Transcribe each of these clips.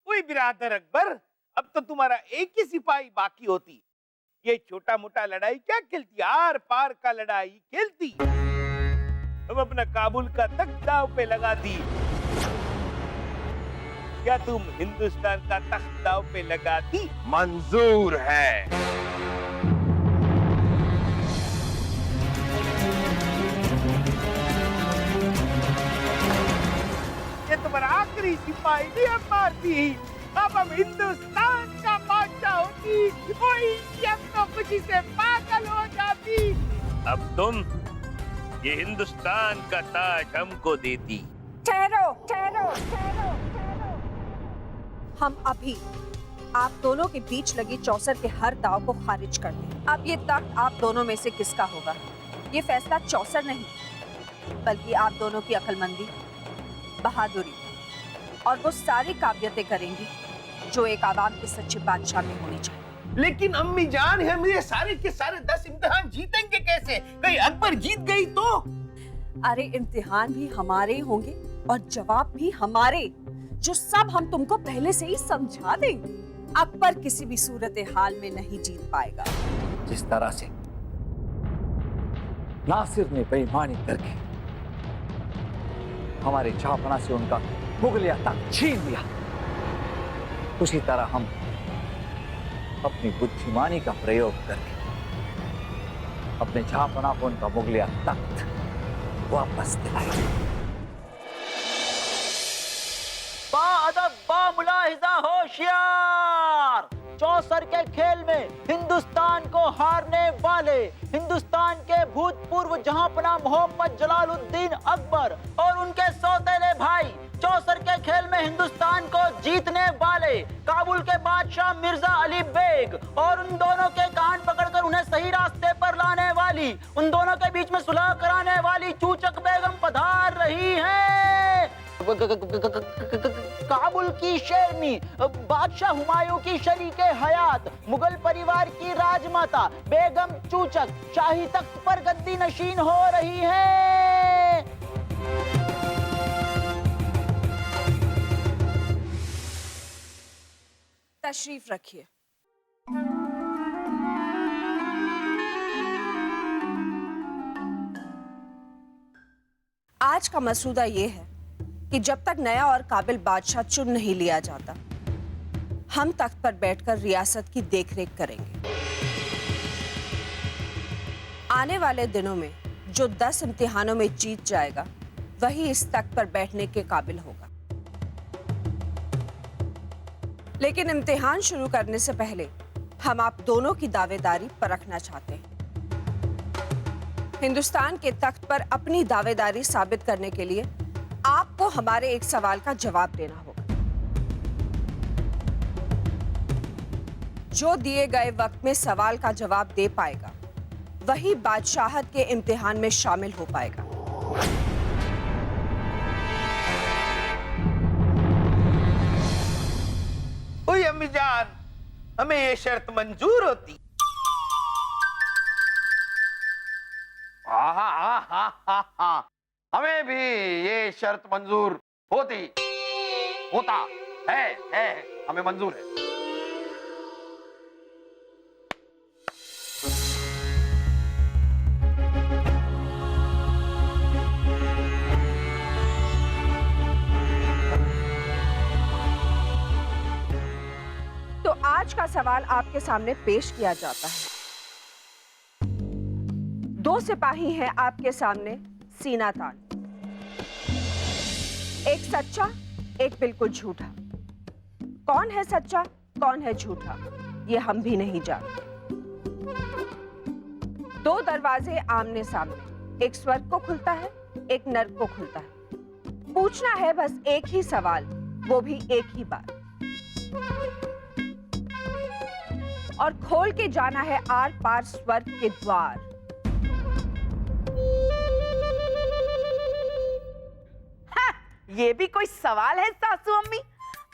ओए बिरादर अकबर, अब तो तुम्हारा एक ही सिपाही बाकी होती। ये छोटा मोटा लड़ाई क्या खेलती, आर पार का लड़ाई खेलती। तुम अपना काबुल का तख्त दांव पे लगाती। क्या तुम हिंदुस्तान का तख्त दांव पे लगाती? मंजूर है। ये तुम्हारा आखिरी सिपाही भी अब मारती। अब हम हिंदुस्तान का बादशाह होती। ओए, अब तो खुशी से पागल हो जाती। अब तुम ये हिंदुस्तान का ताज हमको देती। ठहरो, ठहरो, ठहरो, ठहरो। हम अभी आप दोनों के बीच लगी चौसर के हर दाव को खारिज कर दें। अब ये तख्त आप दोनों में से किसका होगा, ये फैसला चौसर नहीं बल्कि आप दोनों की अक्लमंदी, बहादुरी और वो सारी काबिलियतें करेंगी जो एक आवाम के सच्चे बादशाह में होनी चाहिए। लेकिन अम्मी जान, हम ये सारे के सारे 10 इम्तिहान जीतेंगे कैसे? कहीं अकबर जीत गई तो? अरे इम्तिहान भी हमारे होंगे और जवाब भी हमारे, जो सब हम तुमको पहले से ही समझा देंगे। अकबर किसी भी सूरत हाल में नहीं जीत पाएगा। जिस तरह से नासिर ने बेईमानी करके हमारे जहांपना से उनका मुगलिया तख्त छीन लिया, उसी तरह हम अपनी बुद्धिमानी का प्रयोग करके अपने जहांपना को उनका मुगलिया तख्त वापस दिलाएंगे। बाअदब बामुलाहिजा होशियार, चौसर के खेल में हिंदुस्तान को हारने वाले हिंदुस्तान के भूतपूर्व जहांपना मोहम्मद जलालुद्दीन अकबर और उनके सौतेले भाई, चौसर के खेल में हिंदुस्तान को जीतने वाले काबुल के बादशाह मिर्जा अली बेग और उन दोनों के कान पकड़कर उन्हें सही रास्ते पर लाने वाली, उन दोनों के बीच में सुलह कराने वाली चूचक बेगम पधार रही हैं। काबुल की शेरनी, बादशाह हुमायूं की शरीके हयात, मुगल परिवार की राजमाता बेगम चूचक शाही तख्त पर गद्दी नशीन हो रही है। तशरीफ रखिए। आज का मसौदा ये है कि जब तक नया और काबिल बादशाह चुन नहीं लिया जाता, हम तख्त पर बैठकर रियासत की देखरेख करेंगे। आने वाले दिनों में जो 10 इम्तिहानों में जीत जाएगा, वही इस तख्त पर बैठने के काबिल होगा। लेकिन इम्तिहान शुरू करने से पहले हम आप दोनों की दावेदारी परखना चाहते हैं। हिंदुस्तान के तख्त पर अपनी दावेदारी साबित करने के लिए आपको हमारे एक सवाल का जवाब देना होगा। जो दिए गए वक्त में सवाल का जवाब दे पाएगा, वही बादशाहत के इम्तिहान में शामिल हो पाएगा। ओए अम्मी जान, हमें ये शर्त मंजूर होती। हाँ, हमें भी ये शर्त मंजूर होती, होता है, हमें मंजूर है। तो आज का सवाल आपके सामने पेश किया जाता है। 2 सिपाही हैं आपके सामने सीना तान, एक सच्चा, एक बिल्कुल झूठा। कौन है सच्चा, कौन है झूठा, ये हम भी नहीं जानते। 2 दरवाजे आमने सामने, एक स्वर्ग को खुलता है, एक नर्क को खुलता है। पूछना है बस एक ही सवाल, वो भी एक ही बार, और खोल के जाना है आर पार स्वर्ग के द्वार। ये भी कोई सवाल है सासू अम्मी?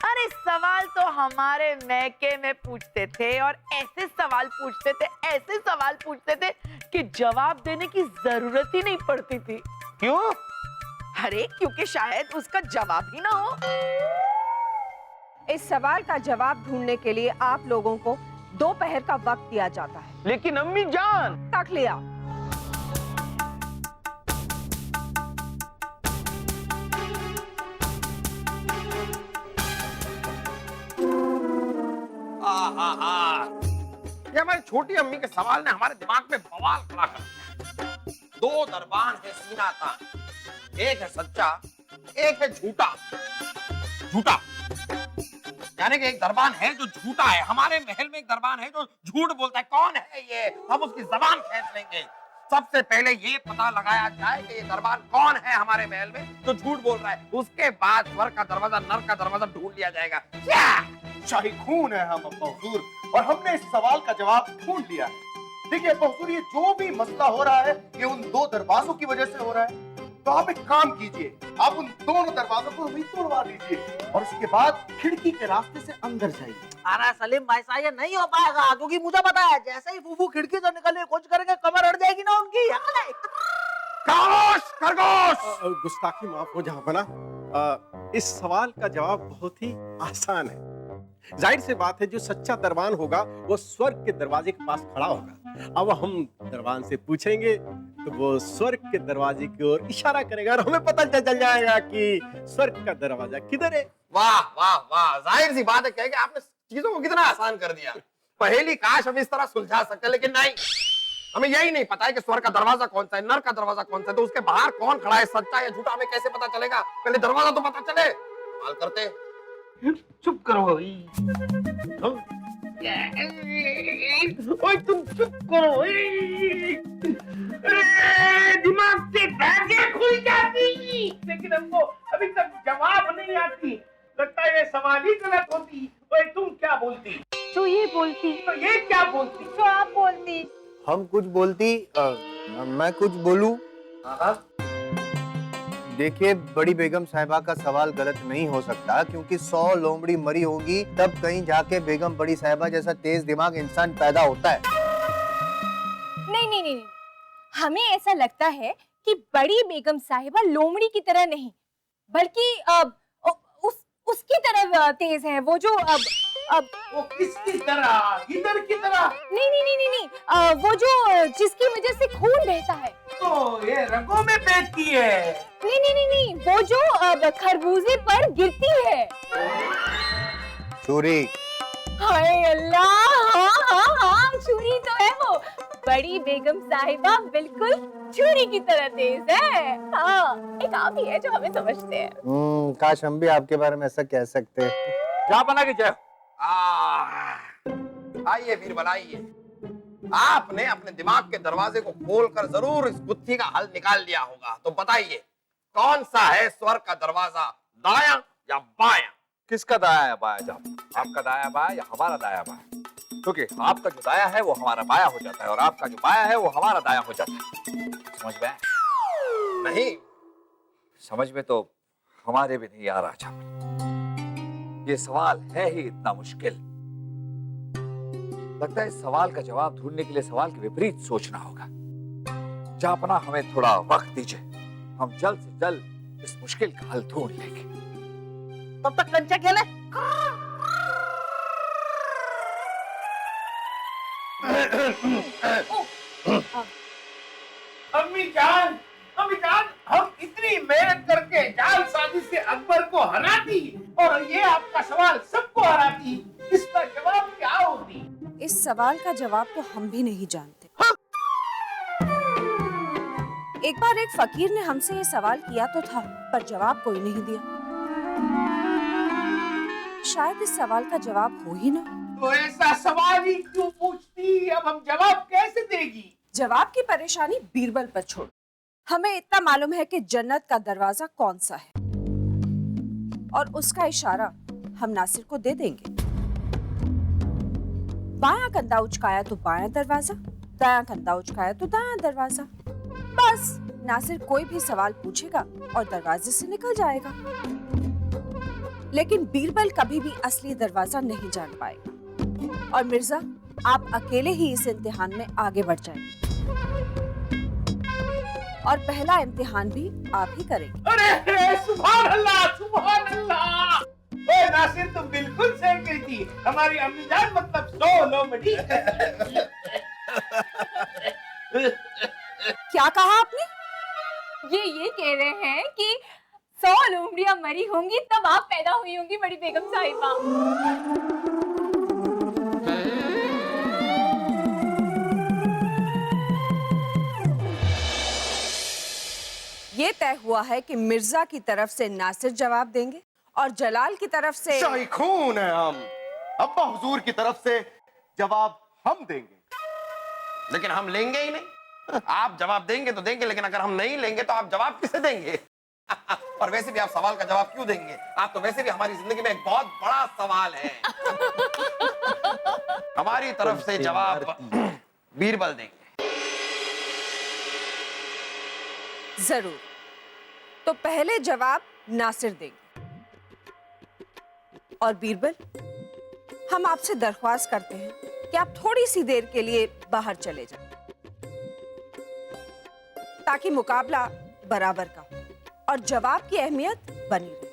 अरे सवाल तो हमारे मैके में पूछते थे, और ऐसे सवाल पूछते थे, ऐसे सवाल पूछते थे कि जवाब देने की जरूरत ही नहीं पड़ती थी। क्यों? अरे क्योंकि शायद उसका जवाब ही ना हो। इस सवाल का जवाब ढूंढने के लिए आप लोगों को दोपहर का वक्त दिया जाता है। लेकिन अम्मी जान, तक लिया। ये हमारी छोटी अम्मी के सवाल ने हमारे दिमाग में बवाल खड़ा कर दिया। दो दरबान है सीना तान, एक है सच्चा, एक है झूठा। झूठा यानी कि एक दरबान है जो झूठा है। हमारे महल में एक दरबान है जो झूठ बोलता है। कौन है ये? हम उसकी जबान खींच लेंगे। सबसे पहले ये पता लगाया जाए कि ये दरबान कौन है हमारे महल में जो झूठ बोल रहा है। उसके बाद स्वर्ग का दरवाजा, नर्क का दरवाजा ढूंढ लिया जाएगा। शाही खून है हम अब्बा हुजूर, और हमने इस सवाल का जवाब ढूंढ लिया है। देखिए अब्बा हुजूर, ये जो भी मसला हो रहा है ये उन दो दरवाजों की वजह से हो रहा है। तो आप एक काम कीजिए, आप उन दोनों दरवाजों को वहीं तोड़वा दीजिए और उसके बाद खिड़की के रास्ते से अंदर जाइए। अरे सलीम भाई साहब, ये नहीं हो पाएगा, क्योंकि मुझे पता है जैसे ही फूफू खिड़की से निकलने की कोशिश करेंगे कमर अड़ जाएगी ना उनकी। खरगोश, खरगोश। गुस्ताखी माफ हो जहां बना। इस सवाल का जवाब बहुत ही आसान है। जाहिर सी बात है, जो सच्चा दरबान होगा वो स्वर्ग के दरवाजे के पास खड़ा होगा। अब हम दरबान से पूछेंगे तो वो स्वर्ग के दरवाजे की ओर इशारा करेगा और हमें पता चल जाएगा कि स्वर्ग का दरवाजा किधर है। वाह वाह वाह, जाहिर सी बात है कि आपने चीजों को कितना आसान कर दिया। पहली काश हम इस तरह सुलझा सकते, लेकिन नहीं, हमें यही नहीं पता है कि स्वर्ग का दरवाजा कौन सा है, नर्क का दरवाजा कौन सा है। तो उसके बाहर कौन खड़ा है, सच्चा या झूठा, हमें कैसे पता चलेगा? पहले दरवाजा तो पता चले। कमाल करते। चुप करो। ओए तुम चुप करो। दिमाग से बैगे खुल जाती, लेकिन हमको अभी तक जवाब नहीं आती। लगता है ये सवाल ही गलत होती। ओए तुम क्या बोलती? तो ये बोलती, तो ये क्या बोलती? तो आप बोलती। हम कुछ बोलती, मैं कुछ बोलूं? देखिए, बड़ी बेगम साहिबा का सवाल गलत नहीं हो सकता, क्योंकि 100 लोमड़ी मरी होगी तब कहीं जाके बेगम बड़ी साहिबा जैसा तेज दिमाग इंसान पैदा होता है। नहीं नहीं नहीं, हमें ऐसा लगता है कि बड़ी बेगम साहिबा लोमड़ी की तरह नहीं, बल्कि उसकी तरह तेज है। वो जो वो किसकी तरह? इधर की तरह? नहीं नहीं नहीं नहीं, वो जो जिसकी वजह से खून बहता है। तो ये रगों में बहती है? नहीं नहीं नहीं नहीं, वो जो खरबूजे पर गिरती है। चोरी। हाय अल्लाह, हाँ हाँ हाँ, छुरी तो है वो। बड़ी बेगम साहिबा बिल्कुल छुरी की तरह तेज है। हाँ, एक आप ही है जो हमें समझते हैं। काश हम भी आपके बारे में ऐसा कह सकते हैं। क्या बना के जय। आइए बीरबल, आइए। आपने अपने दिमाग के दरवाजे को खोलकर जरूर इस गुत्थी का हल निकाल लिया होगा। तो बताइए, कौन सा है स्वर्ग का दरवाजा, दायां या बायां? किसका दाया या बाया जनाब? आपका दाया बाया या हमारा दाया बाया? क्योंकि आपका जो दाया है वो हमारा बाया हो जाता है और आपका जो बाया है वो हमारा दाया हो जाता है। समझ में? नहीं समझ में तो हमारे भी नहीं आ रहा जनाब। ये सवाल है ही इतना मुश्किल। लगता है इस सवाल का जवाब ढूंढने के लिए सवाल के विपरीत सोचना होगा। जापना, हमें थोड़ा वक्त दीजिए, हम जल्द से जल्द इस मुश्किल का हल ढूंढ लेंगे। तब तक कंचा खेले। अम्मी जान, हम इतनी मेहनत करके जाल साजिश से अकबर को हराती और ये आपका सवाल सबको हराती, इसका जवाब क्या होती? इस सवाल का जवाब तो हम भी नहीं जानते। हाँ? एक बार एक फकीर ने हमसे ये सवाल किया तो था, पर जवाब कोई नहीं दिया। शायद इस सवाल का जवाब हो ही ना। तो ऐसा सवाल ही क्यों पूछती? अब हम जवाब कैसे देगी? जवाब की परेशानी बीरबल पर छोड़। हमें इतना मालूम है कि जन्नत का दरवाजा कौन सा है और उसका इशारा हम नासिर को दे देंगे। बायां कंधा उचकाया तो बायां दरवाजा, दायां कंधा उचकाया तो दायां दरवाजा। बस नासिर कोई भी सवाल पूछेगा और दरवाजे से निकल जाएगा। लेकिन बीरबल कभी भी असली दरवाजा नहीं जान पाएगा और मिर्जा, आप अकेले ही इस इम्तिहान में आगे बढ़ जाएंगे। और पहला इम्तिहान भी आप ही करेंगे। अरे सुभान अल्लाह, सुभान अल्लाह। ओए नासिर, तुम बिल्कुल सही कही थी। हमारी अम्मी जान मतलब 100 लोमड़ी। क्या कहा आपने? ये कह रहे हैं कि 100 लोमड़ियां मरी होंगी तब आप पैदा हुई होंगी बड़ी बेगम साहिबा। ये तय हुआ है कि मिर्जा की तरफ से नासिर जवाब देंगे और जलाल की तरफ से शाही खून है हम। अब्बा हुजूर की तरफ से जवाब हम देंगे। लेकिन हम लेंगे ही नहीं। आप जवाब देंगे तो देंगे, लेकिन अगर हम नहीं लेंगे तो आप जवाब किसे देंगे? और वैसे भी आप सवाल का जवाब क्यों देंगे? आप तो वैसे भी हमारी जिंदगी में एक बहुत बड़ा सवाल है। हमारी तरफ से जवाब बीरबल देंगे। जरूर। तो पहले जवाब नासिर देंगे और बीरबल, हम आपसे दरख्वास्त करते हैं कि आप थोड़ी सी देर के लिए बाहर चले जाएं, ताकि मुकाबला बराबर का हो और जवाब की अहमियत बनी रहे।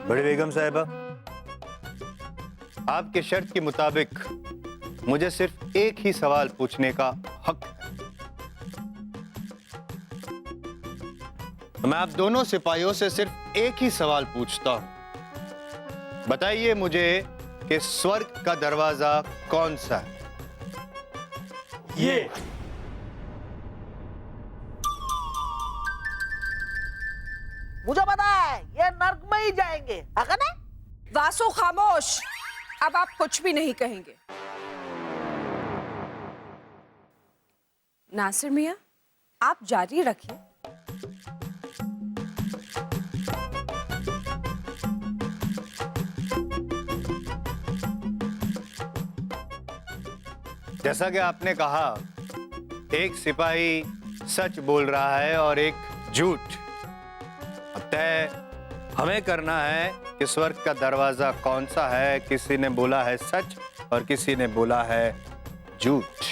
बड़ी बेगम साहिबा, आपके शर्त के मुताबिक मुझे सिर्फ एक ही सवाल पूछने का हक है। मैं आप दोनों सिपाहियों से सिर्फ एक ही सवाल पूछता हूं। बताइए मुझे कि स्वर्ग का दरवाजा कौन सा है? ये मुझे पता है, ये नर्क में ही जाएंगे, है ना? वासु, खामोश। अब आप कुछ भी नहीं कहेंगे। नासिर मियां, आप जारी रखिए। जैसा कि आपने कहा, एक सिपाही सच बोल रहा है और एक झूठ। अब तय हमें करना है कि स्वर्ग का दरवाजा कौन सा है। किसी ने बोला है सच और किसी ने बोला है झूठ।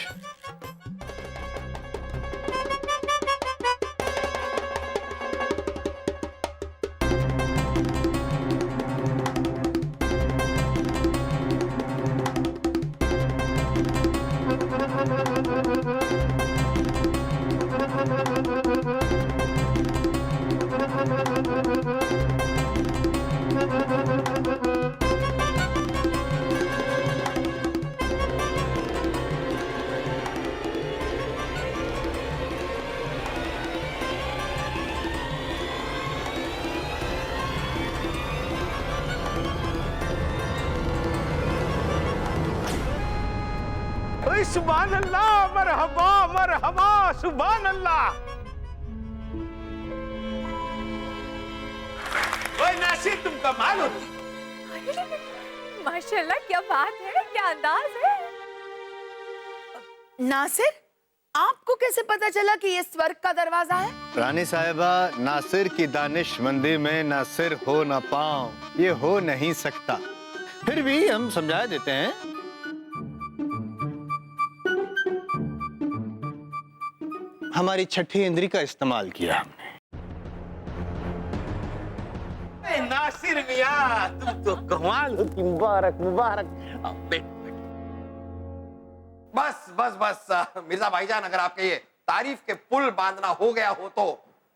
सुभान अल्लाह, मरहबा मरहबा, सुभान अल्लाह। ओए नासिर, तुम कमाल होती। माशाल्लाह, क्या बात है, क्या अंदाज है। नासिर, आपको कैसे पता चला कि ये स्वर्ग का दरवाजा है? रानी साहिबा, नासिर की दानिशमंदी में ना सिर हो ना पांव, ये हो नहीं सकता। फिर भी हम समझा देते हैं। हमारी छठी इंद्री का इस्तेमाल किया हमने। नासिर मियां, तुम तो कमाल होती। मुबारक मुबारक। बैठ बैठ। बस बस बस मिर्जा भाईजान, अगर आपके ये तारीफ के पुल बांधना हो गया हो तो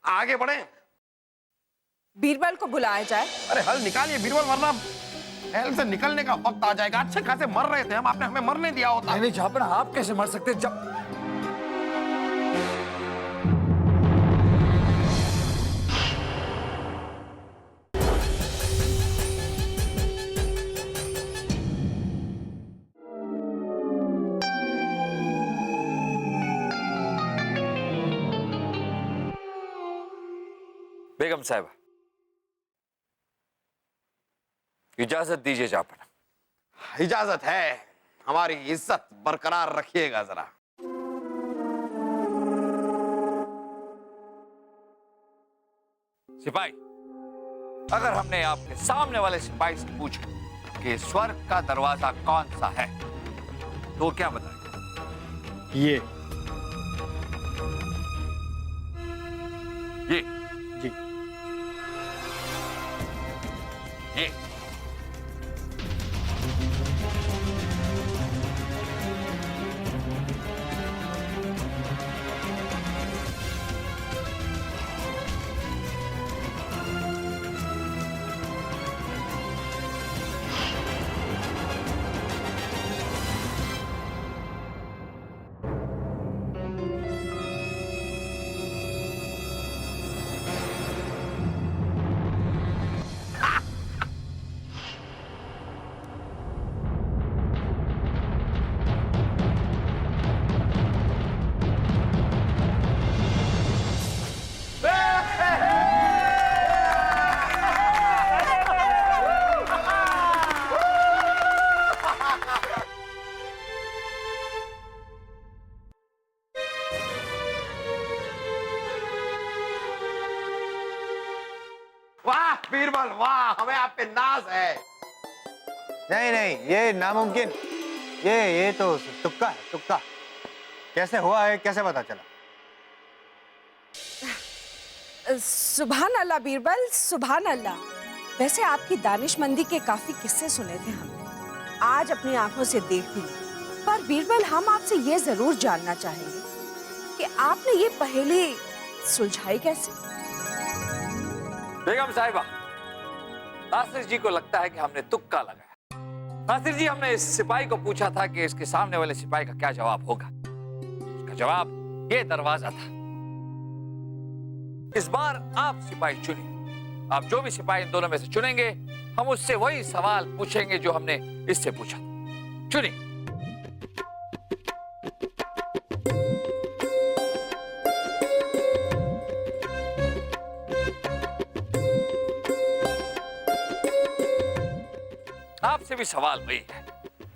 आगे बढ़े। बीरबल को बुलाया जाए। अरे हल निकालिए बीरबल, वरना हेल से निकलने का वक्त आ जाएगा। अच्छे खासे मर रहे थे हम, आपने हमें मरने दिया होता। नहीं झापना, आप कैसे मर सकते जब बेगम साहब, इजाजत दीजिए जापना। इजाजत है, हमारी इज्जत बरकरार रखिएगा जरा। सिपाही, अगर हमने आपके सामने वाले सिपाही से पूछा कि स्वर्ग का दरवाजा कौन सा है, तो क्या बताएगा? ये ये जी। ये वाह बीरबल वाह, हमें आप पे नाज है। नहीं नहीं, ये नामुमकिन, ये तो तुक्का है, तुक्का। कैसे हुआ है, कैसे पता चला? सुभान अल्लाह बीरबल, सुभान अल्लाह। वैसे आपकी दानिशमंदी के काफी किस्से सुने थे हमने, आज अपनी आंखों से देख ली। पर बीरबल, हम आपसे ये जरूर जानना चाहेंगे कि आपने ये पहेली सुलझाई कैसे? बेगम साहिबा, नासिर जी को लगता है कि हमने तुक्का लगाया। नासिर जी, हमने इस सिपाही को पूछा था कि इसके सामने वाले सिपाही का क्या जवाब होगा। उसका जवाब ये दरवाजा था। इस बार आप सिपाही चुनिए। आप जो भी सिपाही इन दोनों में से चुनेंगे, हम उससे वही सवाल पूछेंगे जो हमने इससे पूछा था। चुनिए। आपसे भी सवाल वही है।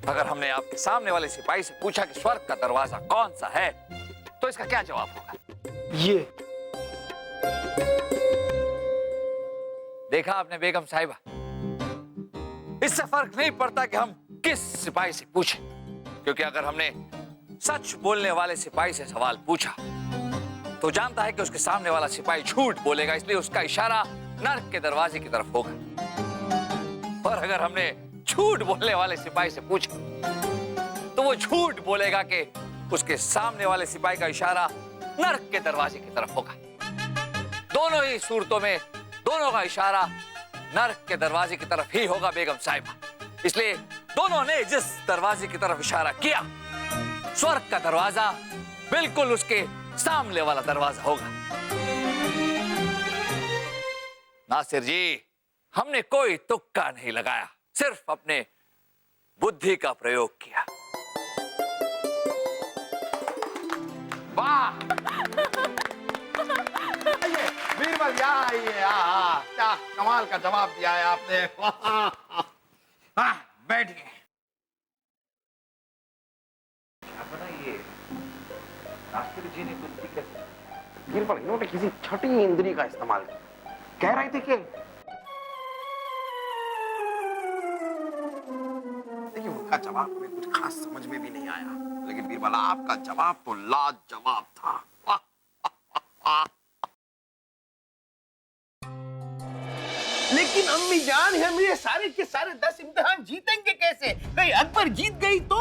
अगर हमने आपके सामने वाले सिपाही से पूछा कि स्वर्ग का दरवाजा कौन सा है, तो इसका क्या जवाब होगा? ये। देखा आपने बेगम साहिबा, इससे फर्क नहीं पड़ता कि हम किस सिपाही से पूछें, क्योंकि अगर हमने सच बोलने वाले सिपाही से सवाल पूछा तो जानता है कि उसके सामने वाला सिपाही झूठ बोलेगा, इसलिए उसका इशारा नर्क के दरवाजे की तरफ होगा। और अगर हमने झूठ बोलने वाले सिपाही से पूछा तो वो झूठ बोलेगा कि उसके सामने वाले सिपाही का इशारा नर्क के दरवाजे की तरफ होगा। दोनों ही सूरतों में दोनों का इशारा नर्क के दरवाजे की तरफ ही होगा बेगम साहिबा। इसलिए दोनों ने जिस दरवाजे की तरफ इशारा किया, स्वर्ग का दरवाजा बिल्कुल उसके सामने वाला दरवाजा होगा। नासिर जी, हमने कोई तुक्का नहीं लगाया, सिर्फ अपने बुद्धि का प्रयोग किया। वाह बीरबल, क्या कमाल का जवाब दिया है आपने। वाह, बैठिए। क्या पता ये नासिर जी ने बुद्धि कैसे? बीरबल, इन्होंने किसी छठी इंद्री का इस्तेमाल किया। कह रहे थे कि देखिए, उनका जवाब में कुछ खास समझ में भी नहीं आया, लेकिन बीरबल आपका जवाब तो लाजवाब था। लेकिन अम्मी जान, हम ये सारे के सारे 10 इम्तिहान जीतेंगे कैसे? कहीं अकबर जीत गई तो?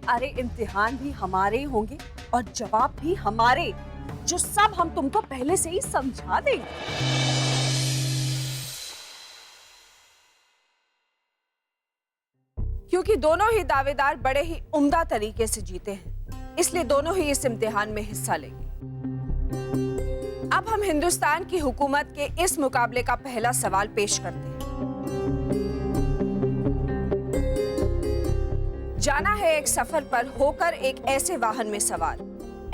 अरे इम्तिहान भी हमारे होंगे और जवाब भी हमारे, जो सब हम तुमको पहले से ही समझा देंगे। क्योंकि दोनों ही दावेदार बड़े ही उम्दा तरीके से जीते हैं, इसलिए दोनों ही इस इम्तिहान में हिस्सा लेंगे। अब हम हिंदुस्तान की हुकूमत के इस मुकाबले का पहला सवाल पेश करते हैं। जाना है एक सफर पर होकर एक ऐसे वाहन में सवार,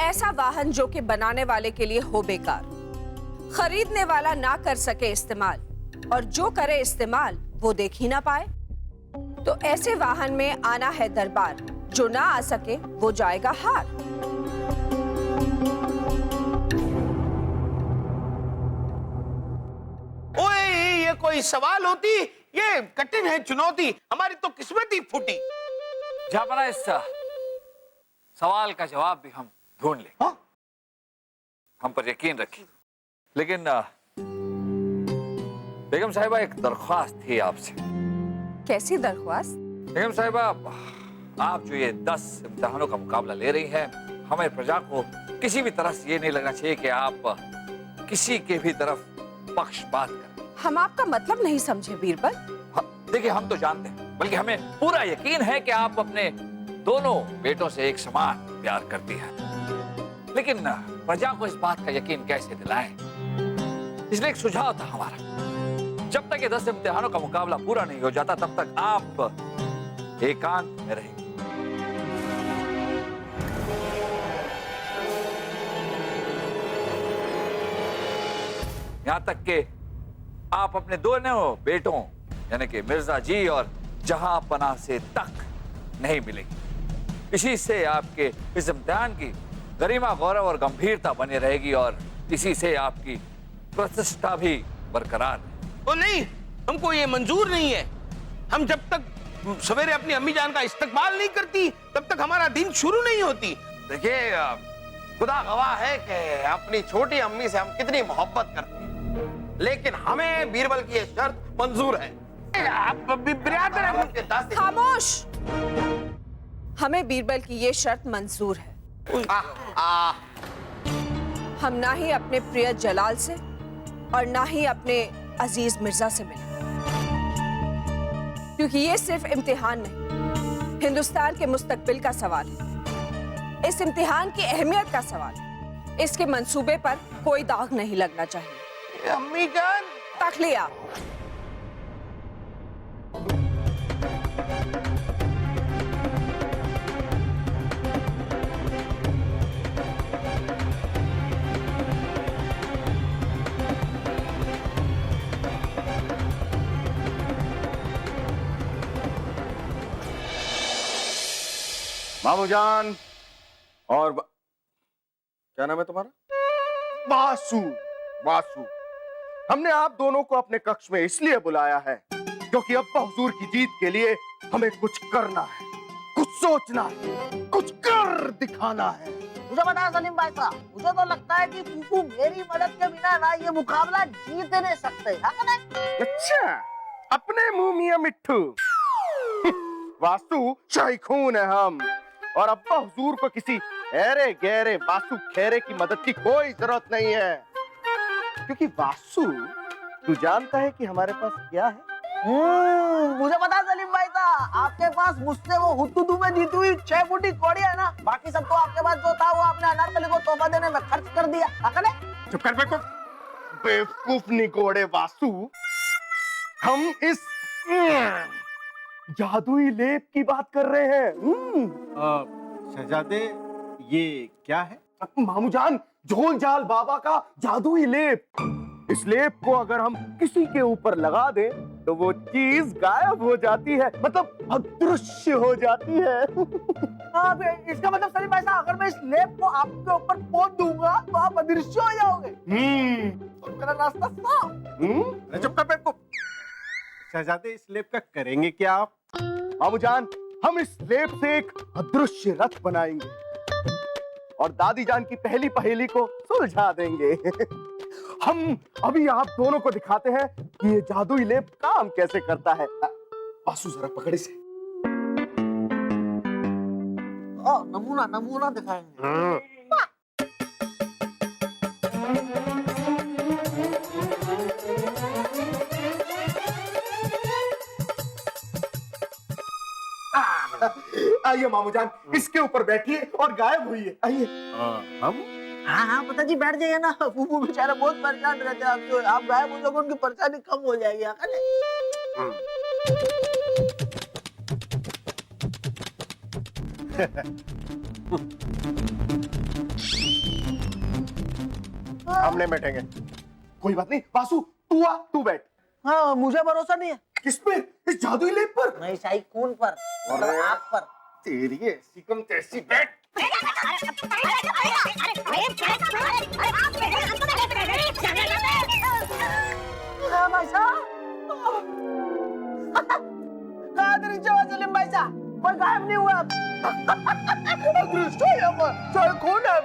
ऐसा वाहन जो कि बनाने वाले के लिए हो बेकार, खरीदने वाला ना कर सके इस्तेमाल, और जो करे इस्तेमाल वो देख ही ना पाए। तो ऐसे वाहन में आना है दरबार, जो ना आ सके वो जाएगा हार। ओए, ये कोई सवाल होती? ये कठिन है चुनौती, हमारी तो किस्मत ही फूटी। जहां इस सवाल का जवाब भी हम ढूंढ लें। हाँ? हम पर यकीन रखिए। लेकिन बेगम साहिबा, एक दरख्वास्त थी आपसे। कैसी दरख्वास्त? बेगम साहिबा, आप जो ये 10 इम्तिहानों का मुकाबला ले रही हैं, हमें प्रजा को किसी भी तरह से ये नहीं लगना चाहिए कि आप किसी के भी तरफ पक्षपात करें। हम आपका मतलब नहीं समझे बीरबल। देखिए, हम तो जानते हैं, बल्कि हमें पूरा यकीन है कि आप अपने दोनों बेटों से एक समान प्यार करती हैं। लेकिन प्रजा को इस बात का यकीन कैसे दिलाएं? इसलिए एक सुझाव था हमारा, जब तक ये 10 इम्तिहानों का मुकाबला पूरा नहीं हो जाता, तब तक आप एकांत में रहेंगे। यहां तक कि आप अपने दोनों बेटों यानी कि मिर्जा जी और जहां पनाह से तक नहीं मिलेंगे। इसी से आपके इस इम्तिहान की गरिमा, गौरव और गंभीरता बनी रहेगी और इसी से आपकी प्रतिष्ठा भी बरकरार है। ओ नहीं, हमको ये मंजूर नहीं है। हम जब तक सवेरे अपनी अम्मी जान का इस्तकबाल नहीं करती, तब तक हमारा दिन शुरू नहीं होती। देखिए, खुदा गवाह है कि अपनी छोटी अम्मी से हम कितनी मोहब्बत करते हैं, लेकिन हमें बीरबल की ये शर्त मंजूर है। आप बिरादर खामोश। हमें बीरबल की ये शर्त मंजूर है। हम ना ही अपने प्रिय जलाल से और ना ही अपने अजीज मिर्जा से मिले, क्योंकि ये सिर्फ इम्तिहान नहीं, हिंदुस्तान के मुस्तकबिल का सवाल है। इस इम्तिहान की अहमियत का सवाल है। इसके मंसूबे पर कोई दाग नहीं लगना चाहिए। अम्मी जान, तक लिया। मामूजान और क्या नाम है तुम्हारा? वासु। वासु, हमने आप दोनों को अपने कक्ष में इसलिए बुलाया है क्योंकि अब्बा हुजूर की जीत के लिए हमें कुछ करना है, कुछ सोचना है, कुछ कर दिखाना है। मुझे बता सलीम भाई साहब, मुझे तो लगता है कि फूफू मेरी मदद के बिना ना ये मुकाबला जीत नहीं सकते। अच्छा, अपने मुंह मियां मिट्ठू। वासु शाही खून है हम, और अब्बा हुजूर को किसी ऐरे गहरे वासु खेरे की मदद की कोई जरूरत नहीं है, क्योंकि वासु, तू जानता है कि हमारे पास क्या है? मुझे पता सलीम भाई साहब, आपके पास मुझसे वो हुतुतु में जीती हुई 6 फुटी कौड़ी है ना, बाकी सब तो आपके पास जो था वो आपने अनारकली को तोहफा देने में खर्च कर दिया। चुप कर बेवकूफ, बेवकूफ निगोड़े वासु। हम इस जादुई लेप की बात कर रहे हैं। शहजादे, ये क्या है? मामूजान, झोल झाल बाबा का जादुई लेप। इस लेप को अगर हम किसी के ऊपर लगा दें तो वो चीज गायब हो जाती है, मतलब अदृश्य हो जाती है। इसका मतलब सलीम भाई साहब, अगर मैं इस लेप को आपके ऊपर पोंछ दूंगा तो आप अदृश्य हो जाओगे। तो मेरा रास्ता साफ। चुप कर बेवकूफ। शहजादे, इस लेप का करेंगे क्या आप? मामूजान, हम इस लेप से एक अदृश्य रथ बनाएंगे और दादी जान की पहली पहेली को सुलझा देंगे। हम अभी आप दोनों को दिखाते हैं कि ये जादुई लेप काम कैसे करता है। वासु, जरा पकड़ इसे। नमूना नमूना दिखाएंगे। आइए मामूजान, इसके ऊपर बैठिए और गायब हुई है। आइए। हम? हाँ, पिताजी बैठ जाइए ना, फूफू बेचारा बहुत परेशान रहते हैं आपसे। आप गायब हो जाओगे, उनकी परेशानी कम हो जाएगी। हम नहीं बैठेंगे। कोई बात नहीं, वासु तू आ, तू बैठ। हाँ मुझे भरोसा नहीं है। किस पे? इस जादुई लेप पर? नहीं शाही खून पर, मतलब आप पर। तेरी ऐसी कम तैसी बैठ। हाँ भाई साहब। कहाँ दृश्य हुआ सलीम भाई साहब? कोई गायब नहीं हुआ। दृश्य है पर, शाही खून है।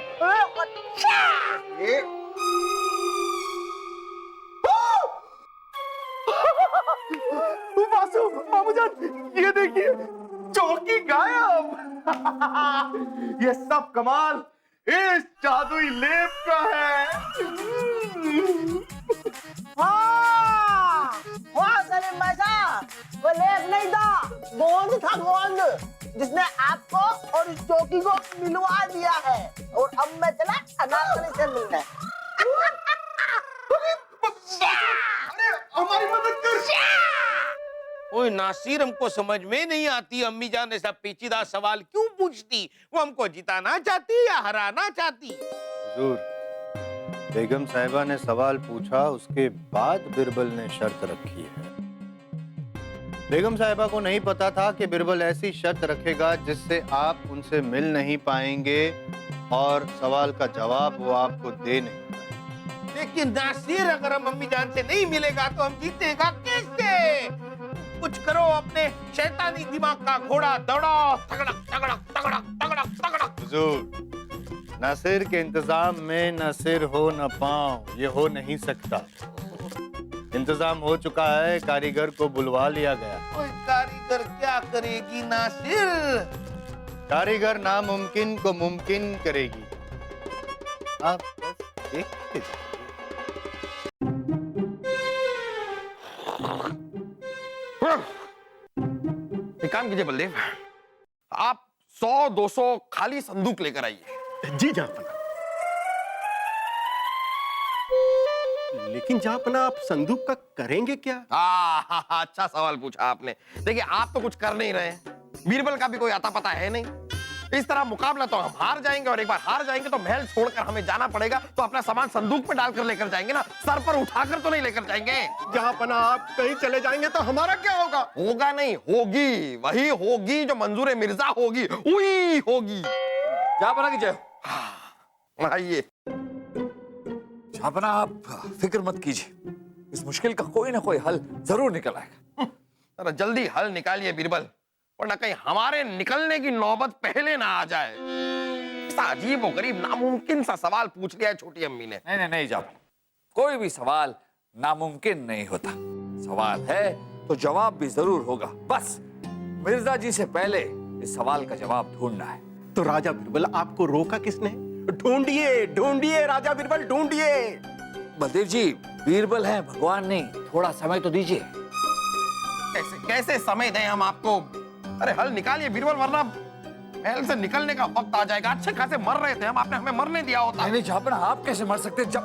वासु, मामूजान, ये देखिए, चौकी गायब। ये सब कमाल इस जादुई लेप का है। हाँ, वाह सलीम भाई साहब, वो लेप नहीं था, गोंद था गोंद, जिसने आपको और इस चौकी को मिलवा दिया है। और अब मैं चला अनारकली से मिलने। अरे हमारी मदद कर। ओए नासिर, हमको समझ में नहीं आती अम्मी जान ऐसा पेचीदा सवाल क्यों पूछती। वो हमको जिताना चाहती या हराना चाहती। हुजूर, बेगम साहिबा ने सवाल पूछा, उसके बाद बिरबल ने शर्त रखी है। बेगम साहिबा को नहीं पता था कि बिरबल ऐसी शर्त रखेगा जिससे आप उनसे मिल नहीं पाएंगे और सवाल का जवाब वो आपको दे नहीं पाएंगे। लेकिन नासिर, अगर हम अम्मी जान से नहीं मिलेगा तो हम जीतेगा कैसे? कुछ करो, अपने शैतानी दिमाग का घोड़ा दौड़ाओ। तगड़क तगड़क तगड़क तगड़क तगड़क। हुजूर, नासिर के इंतजाम में न सिर हो न पांव, ये हो नहीं सकता। इंतजाम हो चुका है, कारीगर को बुलवा लिया गया। कोई कारीगर क्या करेगी नासिर? कारीगर नामुमकिन को मुमकिन करेगी। आप बस देखते जाइए। एक काम कीजिए बलदेव, आप 100-200 खाली संदूक लेकर आइए। जी जहाँपना। लेकिन जहाँपना, आप संदूक का करेंगे क्या? अच्छा सवाल पूछा आपने। देखिए, आप तो कुछ कर नहीं रहे हैं, बीरबल का भी कोई आता पता है नहीं। इस तरह मुकाबला तो हम हार जाएंगे, और एक बार हार जाएंगे तो महल छोड़कर हमें जाना पड़ेगा। तो अपना सामान संदूक में डालकर लेकर जाएंगे ना, सर पर उठाकर तो नहीं लेकर जाएंगे। जहाँपना, आप कहीं चले जाएंगे तो हमारा क्या होगा? होगा नहीं, होगी वही होगी जो मंजूर मिर्जा होगी, वही होगी। जहाँपना की जय। आइए। जहाँपना, आप फिक्र मत कीजिए, इस मुश्किल का कोई ना कोई हल जरूर निकल आएगा। जरा जल्दी हल निकालिए बीरबल, वरना कहीं हमारे निकलने की नौबत पहले ना आ जाए। ऐसा अजीब और गरीब नामुमकिन सा सवाल पूछ लिया है छोटी अम्मी ने। नहीं नहीं नहीं जहाँपना, कोई भी सवाल नामुमकिन नहीं होता। सवाल है तो जवाब भी जरूर होगा। बस मिर्जा जी से पहले इस सवाल का जवाब ढूंढना है। तो राजा बिरबल, आपको रोका किसने? ढूंढिए ढूंढिए राजा बिरबल, ढूंढिए। बलदेव जी, बीरबल है, भगवान नहीं, थोड़ा समय तो दीजिए। कैसे कैसे समय दें हम आपको? अरे हल निकालिए बीरबल, वरना महल से निकलने का वक्त आ जाएगा। अच्छे खासे मर रहे थे हम, आपने हमें मरने दिया होता। नहीं जहाँपना, आप कैसे मर सकते? जब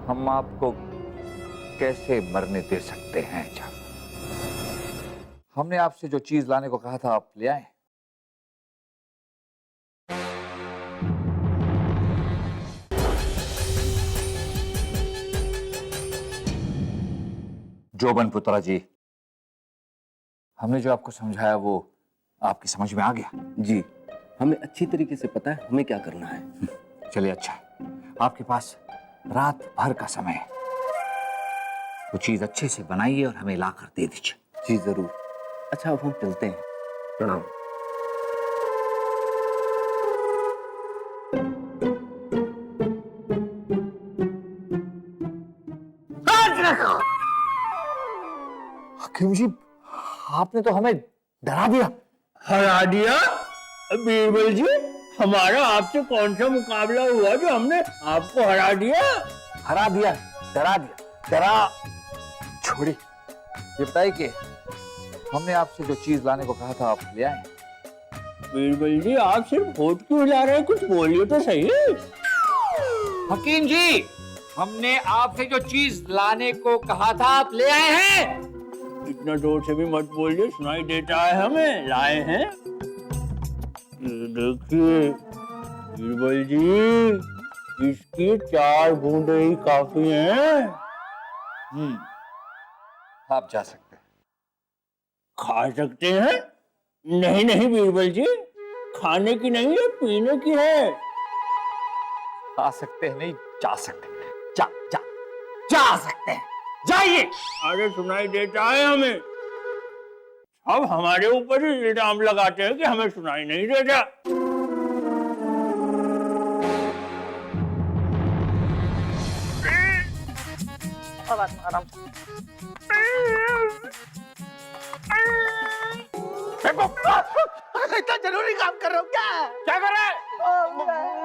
हम आपको कैसे मरने दे सकते हैं? जहाँ हमने आपसे जो चीज लाने को कहा था, आप ले आए। जोबन पुत्रा जी, हमने जो आपको समझाया वो आपकी समझ में आ गया? जी, हमें अच्छी तरीके से पता है हमें क्या करना है। चलिए अच्छा है, आपके पास रात भर का समय है। वो चीज अच्छे से बनाइए और हमें लाकर दे दीजिए। जी जरूर। अच्छा, अब हम चलते हैं। प्रणाम। हकीम जी, आपने तो हमें डरा दिया। हरा दिया? बीरबल जी, हमारा आपसे कौन सा मुकाबला हुआ जो हमने आपको हरा दिया? हरा दिया, डरा दिया। डरा छोड़ी। ये बताइए कि हमने आपसे जो चीज लाने को कहा था, आप ले आए? बीरबल जी, आप सिर्फ होठ क्यों जा रहे हैं? कुछ बोलिए तो सही। हकीम जी, हमने आपसे जो चीज लाने को कहा था, आप ले आए हैं? इतना जोर से भी मत बोलिए, सुनाई देता है हमें। लाए हैं, देखिए बीरबल जी, इसकी 4 बूंदे ही काफी हैं। आप जा सकते हैं। खा सकते हैं? नहीं नहीं बीरबल जी, खाने की नहीं है, पीने की है। आ सकते हैं नहीं, जा सकते हैं। जा सकते हैं, जाइए। अरे सुनाई देता है हमें। अब हमारे ऊपर ही इल्जाम लगाते हैं कि हमें सुनाई नहीं देता। इतना जरूरी काम कर रहे हो क्या कर रहे हैं?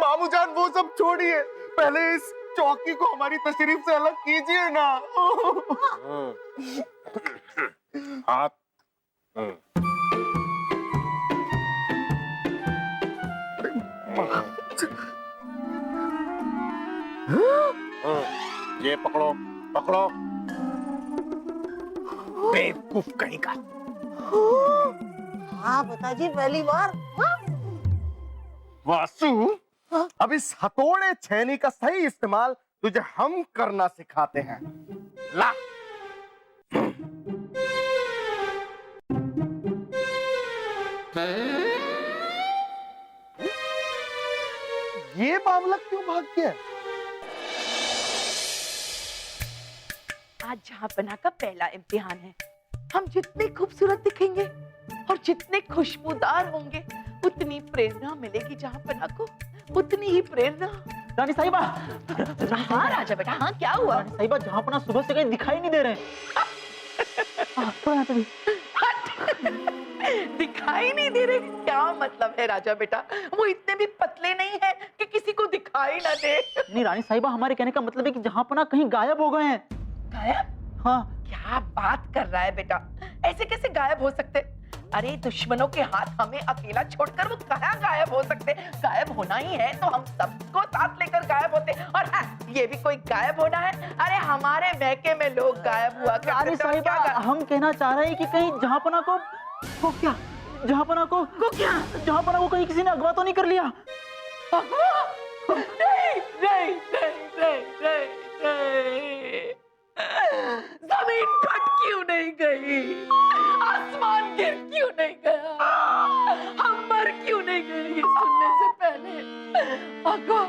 मामू जान वो सब छोड़िए, पहले इस चौकी को हमारी तशरीफ से अलग कीजिए ना। हाथ ये पकड़ो पकड़ो। बेवकूफ कहीं का। हाँ पिताजी, पहली बार। वासु, अब इस हथौड़े छेनी का सही इस्तेमाल तुझे हम करना सिखाते हैं। ला। ये बावला क्यों भाग गया? आज जहांपना का पहला इम्तिहान है। हम जितने खूबसूरत दिखेंगे और जितने खुशबूदार होंगे, उतनी प्रेरणा मिलेगी जहांपना को, उतनी ही प्रेरणा। रानी साहिबा, हाँ राजा बेटा, हाँ क्या हुआ? रानी साहिबा, जहांपना सुबह से कहीं दिखाई नहीं दे रहे। दिखाई नहीं दे रहे? क्या मतलब है राजा बेटा? वो इतने भी पतले नहीं है कि किसी को दिखाई ना दे। नहीं रानी साहिबा, हमारे कहने का मतलब है कि जहांपना कहीं गायब हो गए हैं। गायब? हाँ। क्या बात कर रहा है बेटा? ऐसे कैसे गायब हो सकते? अरे दुश्मनों के हाथ हमें अकेला छोड़कर वो कहाँ गायब हो सकते? गायब होना ही है तो हम सबको साथ लेकर गायब होते। और हाँ, ये भी कोई गायब होना है? अरे हमारे महके में लोग गायब हुआ करते। रानी साहिबा, हम कहना चाह रहे हैं कि कहीं जहांपना को क्या? जहांपना को क्या? जहांपना को कहीं किसी ने अगवा तो नहीं कर लिया? नहीं नहीं नहीं नहीं नहीं नहीं। जमीन फट क्यों नहीं गई? आसमान गिर क्यों नहीं गया? हम मर क्यों नहीं गए ये सुनने से पहले? अगवा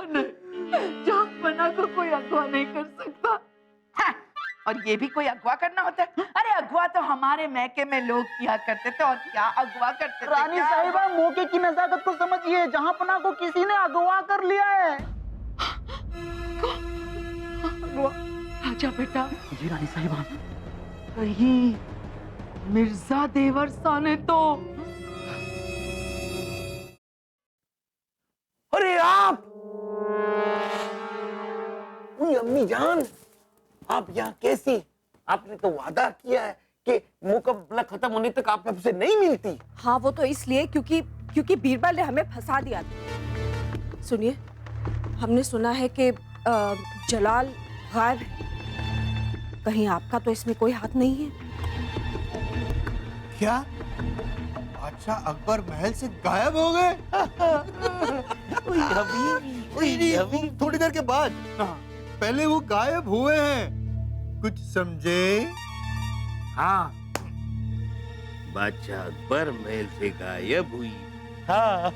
नहीं, जहांपना को कोई अगवा नहीं कर सकता है। और ये भी कोई अगवा करना होता है? अरे अगवा तो हमारे महके में लोग किया करते थे। और क्या अगवा करते थे? रानी साहिबा, मौके की नजाकत को समझिए, जहांपना को किसी ने अगवा कर लिया है। राजा बेटा। जी रानी साहिबा। कहीं मिर्जा देवर सा ने तो। अरे आप! अम्मी जान, आप यहाँ कैसी? आपने तो वादा किया है कि मुकब्बला खत्म होने तक आप हमसे नहीं मिलती। हाँ, वो तो इसलिए क्योंकि बीरबल ने हमें फंसा दिया था। सुनिए, हमने सुना है कि जलाल गायब है। कहीं आपका तो इसमें कोई हाथ नहीं है? क्या बादशाह अकबर महल से गायब हो गए? अभी थोड़ी देर के बाद। पहले वो गायब हुए हैं, कुछ समझे? हाँ, बादशाह अकबर महल से गायब हुई। हाँ।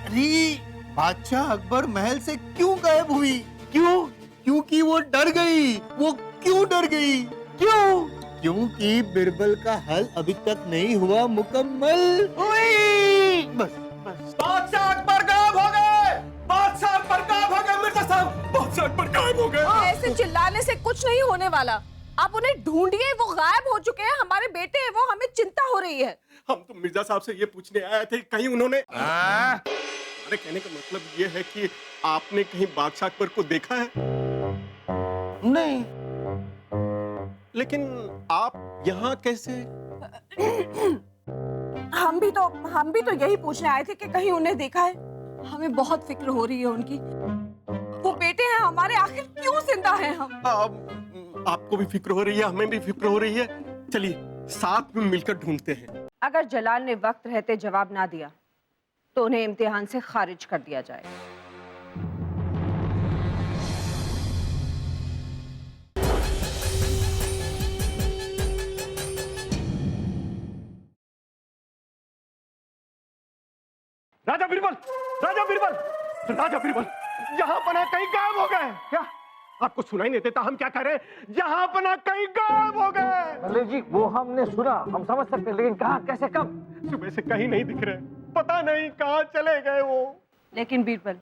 अरे बादशाह अकबर महल से क्यों गायब हुई? क्यों? क्योंकि वो डर गई। वो क्यों डर गई? क्यों? क्योंकि बिरबल का हल अभी तक नहीं हुआ मुकम्मल। बस बस। बादशाह अकबर गायब हो गए! बादशाह अकबर गायब हो गए! मिर्जा साहब, बादशाह अकबर गायब हो गए! ऐसे चिल्लाने से कुछ नहीं होने वाला। आप उन्हें ढूंढिए, वो गायब हो चुके हैं। हमारे बेटे हैं वो, हमें चिंता हो रही है। हम तो मिर्जा साहब से ये पूछने आए थे, कहीं उन्होंने हमारे कहने का मतलब ये है कि आपने कहीं बादशाह अकबर को देखा है? नहीं। लेकिन आप यहाँ कैसे? हम भी तो यही पूछने आए थे कि कहीं उन्हें देखा है। हमें बहुत फिक्र हो रही है उनकी। वो बेटे हैं हमारे, आखिर क्यों जिंदा हैं हम? आपको भी फिक्र हो रही है, हमें भी फिक्र हो रही है। चलिए साथ में मिलकर ढूंढते हैं। अगर जलाल ने वक्त रहते जवाब ना दिया तो उन्हें इम्तिहान से खारिज कर दिया जाएगा। राजा बीरबल, राजा बीरबल, राजा बीरबल, यहाँ पना कहीं गायब हो गए। क्या आपको सुनाई नहीं देता हम क्या कह रहे हैं? यहाँ पना कहीं गायब हो गए। मलिक जी, वो हमने सुना, हम समझ सकते हैं, लेकिन कहाँ, कैसे, कब? सुबह से कहीं नहीं दिख रहे, पता नहीं कहाँ चले गए वो। लेकिन बीरबल,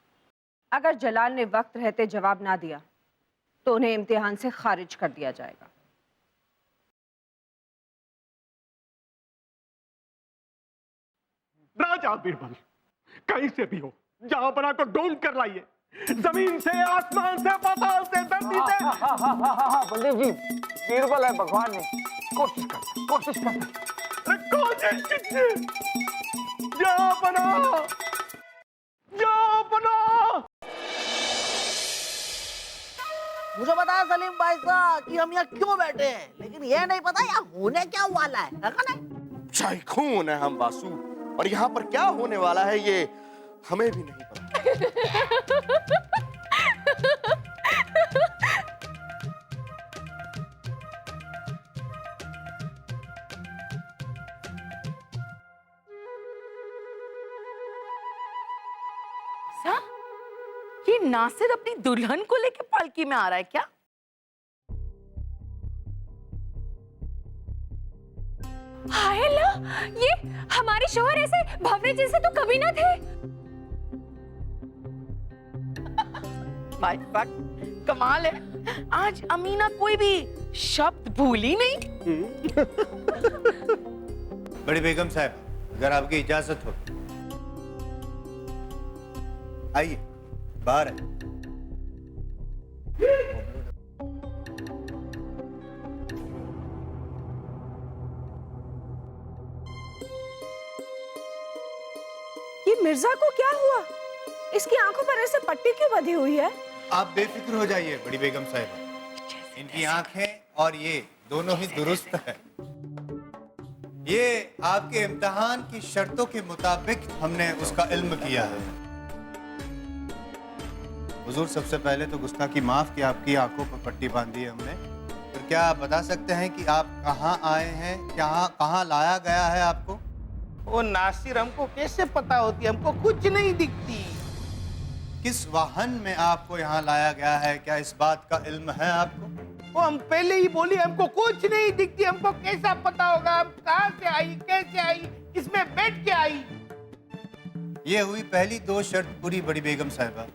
अगर जलाल ने वक्त रहते जवाब ना दिया तो उन्हें इम्तिहान से खारिज कर दिया जाएगा। राजा बीरबल, कहीं से भी हो जहां पना को ढूंढ कर लाइए, जमीन से, आसमान से, पाताल से, धरती से। बलदेव जी, बीरबल है भगवान ने, कोशिश कर। कोशिश कीजिए। जहां पना, जहां पना। मुझे पता है सलीम भाई साहब कि हम यहाँ क्यों बैठे हैं, लेकिन ये नहीं पता यहाँ होने क्या वाला है ना? शायखून है हम बासु, और यहाँ पर क्या होने वाला है ये हमें भी नहीं पता। ये नासिर अपनी दुल्हन को लेके पालकी में आ रहा है क्या? हाय अल्लाह, ये हमारे शोहर ऐसे भवरे जैसे तो कभी ना थे। भाई साहब, कमाल है, आज अमीना कोई भी शब्द भूली नहीं। बड़ी बेगम साहब, अगर आपकी इजाजत हो, आइए, बाहर है। ये मिर्जा को क्या हुआ? इसकी आंखों पर ऐसे पट्टी क्यों बंधी हुई है? आप बेफिक्र हो जाइए बड़ी बेगम साहिबा, इनकी आंखें और ये दोनों ही दुरुस्त है। ये आपके इम्तिहान की शर्तों के मुताबिक हमने उसका इल्म किया है। हुजूर, सबसे पहले तो गुस्ताखी माफ कि आपकी आंखों पर पट्टी बांधी है हमने। फिर क्या आप बता सकते हैं कि आप कहाँ आए हैं, कहाँ लाया गया है आपको? वो नासिर, हमको कैसे पता होती, हमको कुछ नहीं दिखती। किस वाहन में आपको यहाँ लाया गया है, क्या इस बात का इल्म है आपको? वो हम पहले ही बोली, हमको कुछ नहीं दिखती, हमको कैसा पता होगा हम कहाँ से आई, कैसे आई, किसमें बैठ के आई? ये हुई पहली दो शर्त पूरी बड़ी बेगम साहिबा।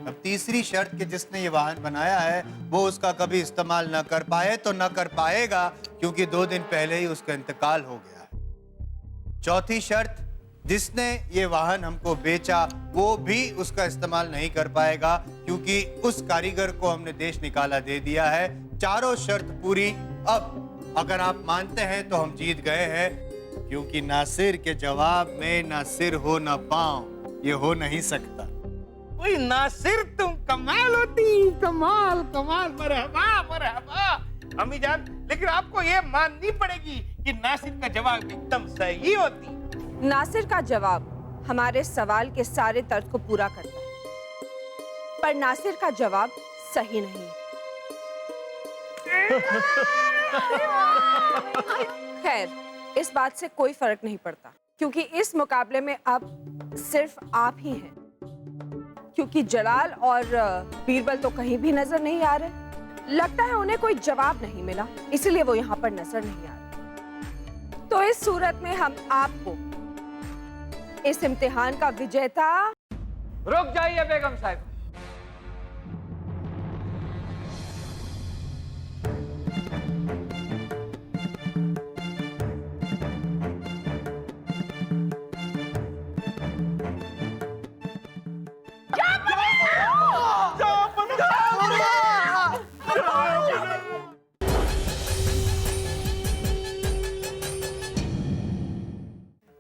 अब तीसरी शर्त कि जिसने ये वाहन बनाया है वो उसका कभी इस्तेमाल न कर पाए तो न कर पाएगा, क्योंकि 2 दिन पहले ही उसका इंतकाल हो गया है। चौथी शर्त, जिसने ये वाहन हमको बेचा वो भी उसका इस्तेमाल नहीं कर पाएगा, क्योंकि उस कारीगर को हमने देश निकाला दे दिया है। चारों शर्त पूरी। अब अगर आप मानते हैं तो हम जीत गए हैं, क्योंकि नासिर के जवाब में ना सिर हो ना पांव, ये हो नहीं सकता। वही नासिर, तुम कमाल होती, कमाल कमाल, मरहबा मरहबा अम्मी जान। लेकिन आपको ये माननी पड़ेगी कि नासिर का जवाब एकदम सही होती। नासिर का जवाब हमारे सवाल के सारे तर्क को पूरा करता है, पर नासिर का जवाब सही नहीं है। खैर, इस बात से कोई फर्क नहीं पड़ता, क्योंकि इस मुकाबले में अब सिर्फ आप ही हैं, क्योंकि जलाल और बीरबल तो कहीं भी नजर नहीं आ रहे। लगता है उन्हें कोई जवाब नहीं मिला, इसलिए वो यहाँ पर नजर नहीं आ रहे। तो इस सूरत में हम आपको इस इम्तिहान का विजेता। रुक जाइए बेगम साहब,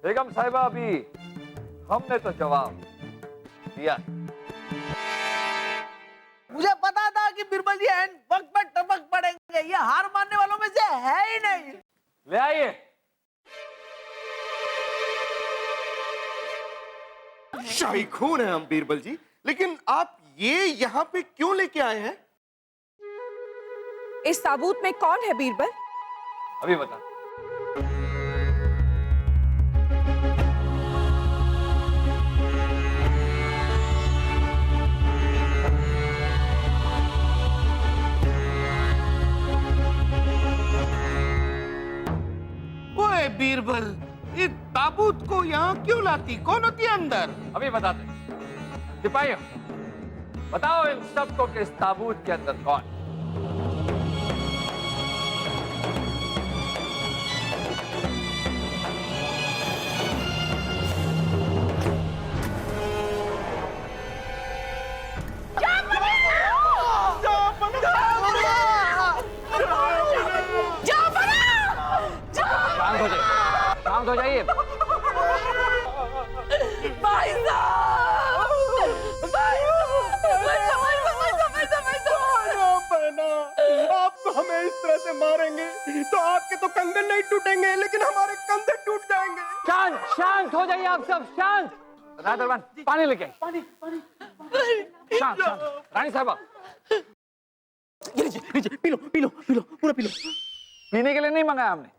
बेगम साहिबा, अभी हमने तो जवाब दिया। मुझे पता था कि बीरबल जी एंड वक्त पर टपक पड़ेंगे, ये हार मानने वालों में से है ही नहीं। ले आइए। शाही खून है हम बीरबल जी, लेकिन आप ये यहाँ पे क्यों लेके आए हैं? इस ताबूत में कौन है बीरबल? अभी बता। ओए बीरबल, इस ताबूत को यहाँ क्यों लाती? कौन होती है अंदर? अभी बताते। सिपाहियों, बताओ इन सबको कि इस ताबूत के अंदर कौन? शांत हो जाइए। भाई साहब, आप तो हमें इस तरह से मारेंगे तो आपके तो कंगन नहीं टूटेंगे, लेकिन हमारे कंधे टूट जाएंगे। शांत शांत हो जाइए आप सब, शांत। राजदरबान, पानी लेके आइए। पानी। शांत शांत। रानी साहबा, पी लो पूरा पी लो। पीने के लिए नहीं मंगाया हमने।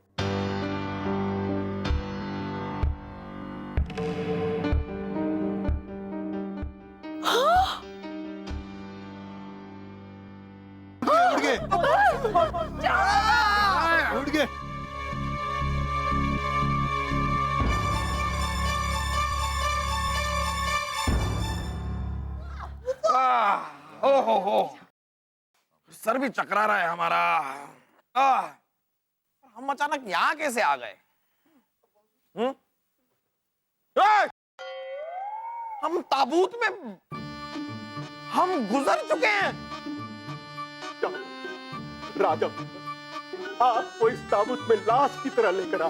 उठ गए। हो सर भी चकरा रहा है हमारा। हम अचानक यहाँ कैसे आ गए? हम ताबूत में हम गुजर चुके हैं। राजा, आपको इस ताबूत में लाश की तरह लेकर आ,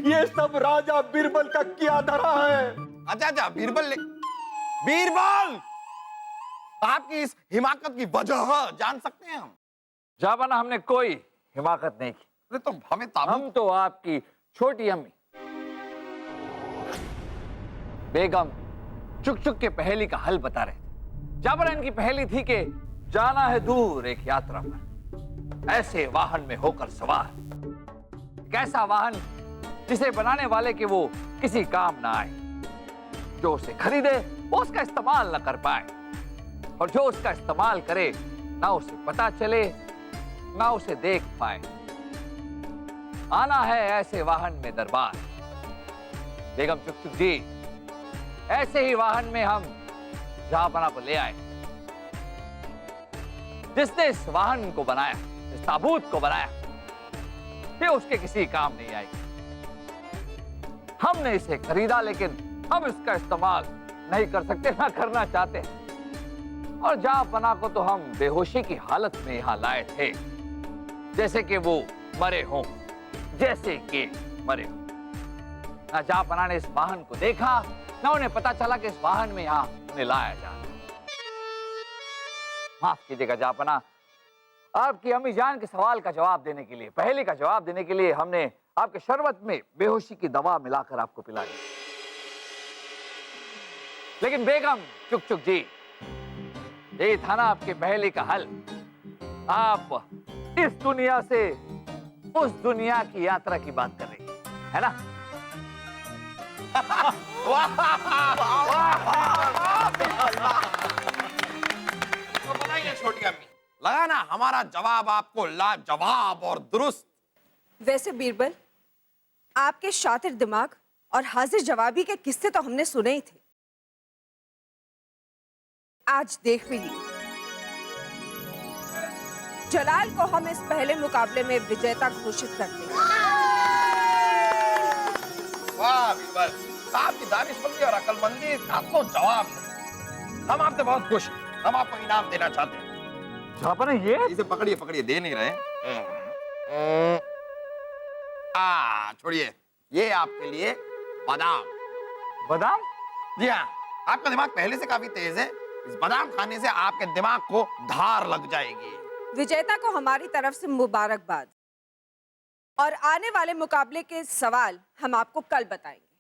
ये सब राजा बीरबल का किया धरा है। अच्छा बीरबल आपकी इस हिमाकत की वजह जान सकते हैं हम? जापाना, हमने कोई हिमाकत नहीं की। अरे तो हमें हम तो आपकी छोटी अम्मी बेगम चुक चुक के पहेली का हल बता रहे थे। जापाना, इनकी पहेली थी कि जाना है दूर एक यात्रा पर, ऐसे वाहन में होकर सवार, एक ऐसा वाहन जिसे बनाने वाले के वो किसी काम ना आए, जो उसे खरीदे वो उसका इस्तेमाल न कर पाए, और जो उसका इस्तेमाल करे ना उसे पता चले ना उसे देख पाए। आना है ऐसे वाहन में दरबार। बेगम चुक चुक जी, ऐसे ही वाहन में हम जहांपना को ले आए। जिसने इस वाहन को बनाया, इस ताबूत को बनाया, ये उसके किसी काम नहीं आएगी। हमने इसे खरीदा, लेकिन हम इसका इस्तेमाल नहीं कर सकते, ना करना चाहते। और जहांपना को तो हम बेहोशी की हालत में यहां लाए थे, जैसे कि वो मरे हों, जैसे कि मरे हों। ना जहांपना ने इस वाहन को देखा, ना उन्हें पता चला कि इस वाहन में यहां उन्हें लाया जा रहा है। माफ कीजिएगा जहांपना, आपकी अम्मी जान के सवाल का जवाब देने के लिए, पहेली का जवाब देने के लिए हमने आपके शरबत में बेहोशी की दवा मिलाकर आपको पिला दी। लेकिन बेगम चुक चुक जी, यही था ना आपकी पहेली का हल। आप इस दुनिया से उस दुनिया की यात्रा की बात कर रही है ना? तो बताइए छोटी अम्मी, लगा ना हमारा जवाब आपको लाजवाब और दुरुस्त? वैसे बीरबल, आपके शातिर दिमाग और हाजिर जवाबी के किस्से तो हमने सुने ही थे, आज देख भी लिए। जलाल को हम इस पहले मुकाबले में विजेता घोषित करते हैं। वाह बीरबल, साहब की दानिशमंदी और अकलमंदी का तो जवाब नहीं। हम आपसे बहुत खुश हैं, हम आपको इनाम देना चाहते हैं। जहांपना, ये इसे पकड़िए पकड़िए, दे नहीं रहे। छोड़िए, ये आपके लिए बादाम। बादाम? जी हाँ, आपका दिमाग पहले से काफी तेज है, इस बादाम खाने से आपके दिमाग को धार लग जाएगी। विजेता को हमारी तरफ से मुबारकबाद, और आने वाले मुकाबले के सवाल हम आपको कल बताएंगे।